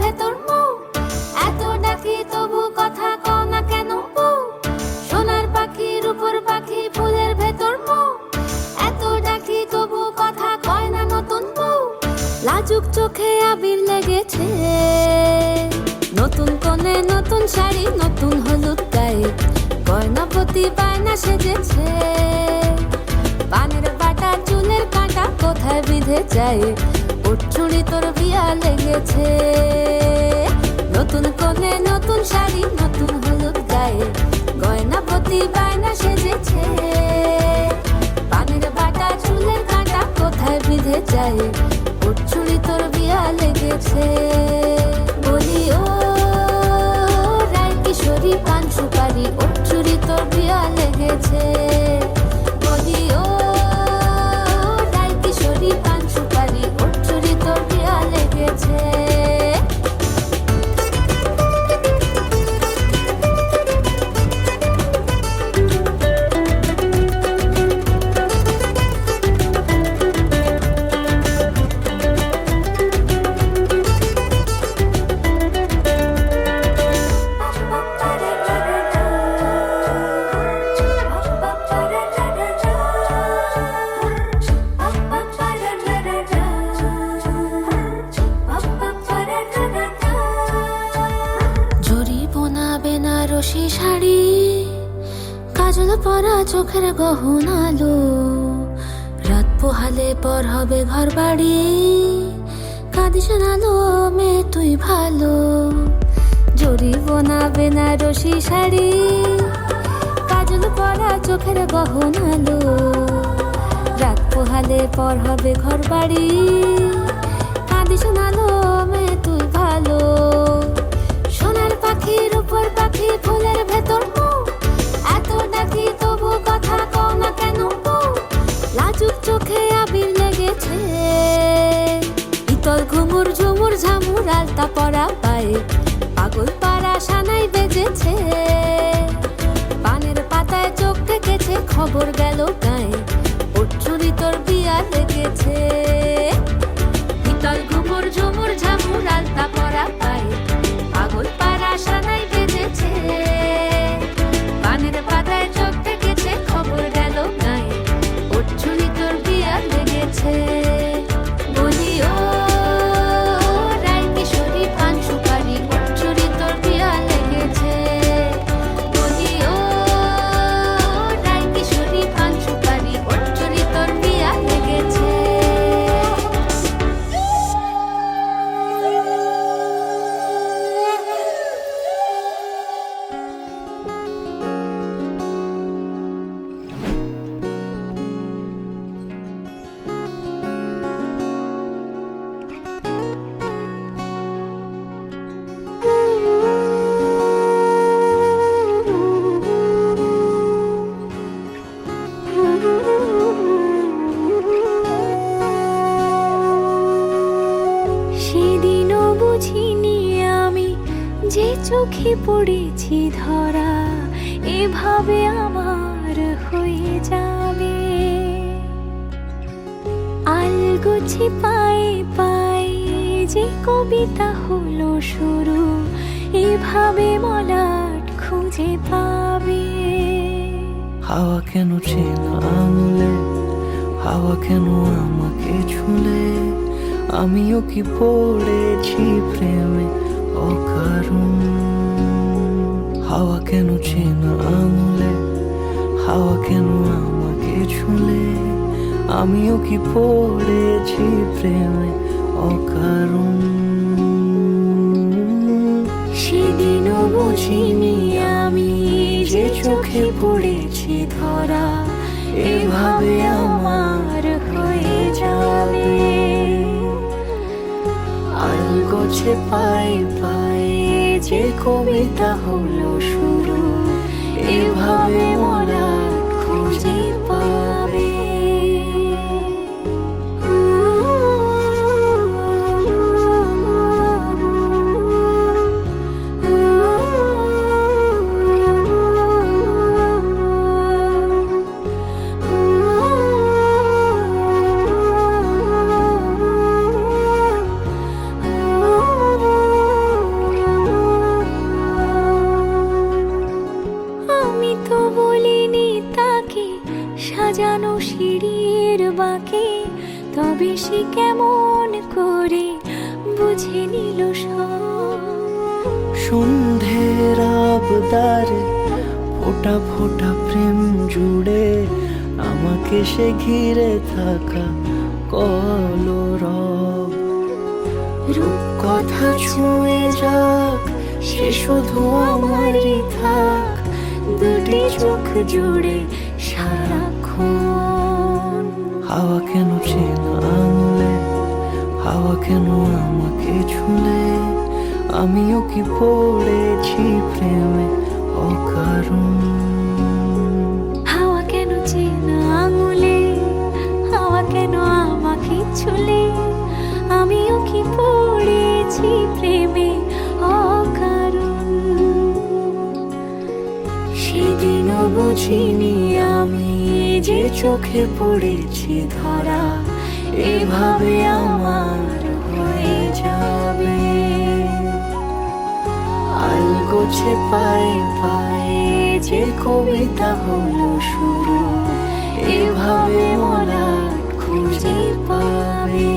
ভেতর মৌ, এত ডাকি তবু কথা কও না কেন বউ? সোনার পাখি রূপোর পাখি ফুলের ভেতর মৌ, এত ডাকি তবু কথা কয় না নতুন বউ। লাজুক চোখে আবির লেগেছে, নতুন কোণে নতুন শাড়ি নতুন হলুদ গায়ে, গয়নাপতি বায়না সেজেছে। পানের বাটা চুলের কাঁটা কোথায় বিঁধে যায়, ওর চুড়ি তোর বিয়া লেগেছে। নতুন কোণে নতুন শাড়ি নতুন হলুদ গায়ে, গয়নাপতি বায়না সেজেছে। পানের বাটা চুলের কাঁটা কোথায় বিঁধে যায়, ওর চুড়ি তোর বিয়া লেগেছে। বলি ও রায় কিশোরী পান সুপারি, ওর চুড়ি তোর বিয়া লেগেছে। বলি ও রায় কিশোরী পান সুপারি, ওর চুড়ি তোর বিয়া লেগেছে। বেনারসি শাড়ি, কাজল পরা চোখের গহনালো, রাত পোহালে পর হবে ঘর বাড়ি, কাঁদিস নালো মেয়ে তুই ভালো। জরি বোনা বেনারসি শাড়ি, কাজল পরা চোখের গহনালো, রাত পোহালে পর হবে ঘর বাড়ি, কাঁদিস নালো মেয়ে তুই ভালো। সোনার পাখি রূপোর পাখি ফুলের ভেতর মৌ, এত ডাকি তবু কথা কও না কেন বউ? লাজুক চোখে আবির লেগেছে, ইতল ঘুমুর ঝুমুর ঝামুর আলতা পরা পায়ে, পাগল পাড়া সানাই বেজেছে। পানের পাতায় চোখ থেকেছে খবর গেল গায়ে, ওর চুড়ি তোর বিয়া লেগেছে। ইতল ঘুমুর ঝুমুর ঝামুর আলতা পরা পায়ে, পাগল পাড়া সানাই বেজেছে। পানের পাতায় চোখ থেকেছে খবর গেল গায়ে, ওর চুড়ি তোর বিয়া লেগেছে। বলি ও রায় কিশোরী পান সুপারি, ওর চুড়ি তোর বিয়া লেগেছে। বলি ও রায় কিশোরী পান সুপারি, ওর চুড়ি তোর বিয়া লেগেছে। সেদিনও বুঝিনি আমি যে চোখে পড়েছি ধরা, এভাবে আমার হয়ে যাবে। আলগোছে পায়ে পায়ে যে কবিতা হলো শুরু, এভাবে মলাট খুঁজে পাবে। হাওয়া কেন চেনা আঙুলে, হাওয়া কেন আমাকে ছুলে, আমিও কি পড়েছি প্রেমে অকারণ। হাওয়া কেন চেনা আঙুলে, হাওয়া কেন আমাকে ছুলে, আমিও কি পড়েছি প্রেমে অকারণ। সেদিনও বুঝিনি আমি যে চোখে পড়েছি ধরা, এভাবে আমার হয়ে যাবে। আলগোছে পায়ে পায়ে যে কবিতা হলো শুরু, এভাবে মলাট খুঁজে পাবে। সে কেমন করে বুঝে নিল সব। সন্ধ্যের আবদারে ফোটা ফোটা প্রেম জুড়ে আমাকে সে ঘিরে থাকা কলরব। রূপ কথা ছুঁয়ে যাক সে শুধু আমারই থাক, দুটি চোখ জুড়ে সারাক্ষণ। হাওয়া কেন চেনা আঙুলে, হাওয়া কেন আমাকে ছুলে, আমিও কি পড়েছি প্রেমে অকারণ। হাওয়া কেন চেনা আঙুলে, হাওয়া কেন আমাকে ছুলে, আমিও কি পড়েছি প্রেমে অকারণ। সেদিনও বুঝিনি আমি যে চোখে পড়েছি ধরা, এভাবে আমার হয়ে যাবে। আলগোছে পায়ে পায়ে যে কবিতা হলো শুরু, এভাবে মলাট খুঁজে পাবে।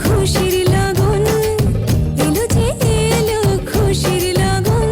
খুশির লগন, এলো যে এলো খুশির লগন।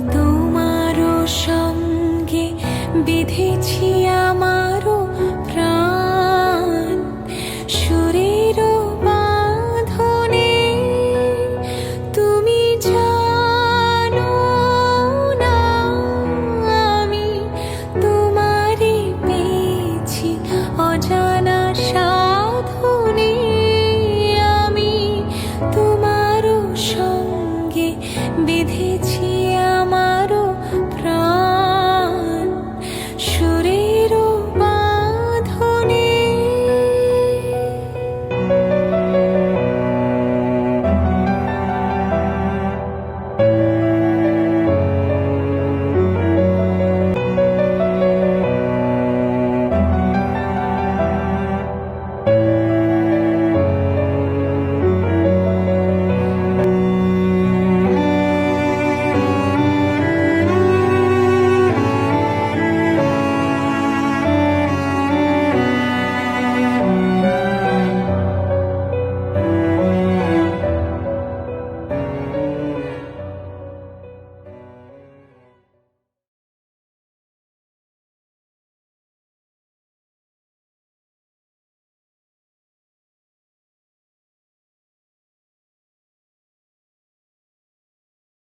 তো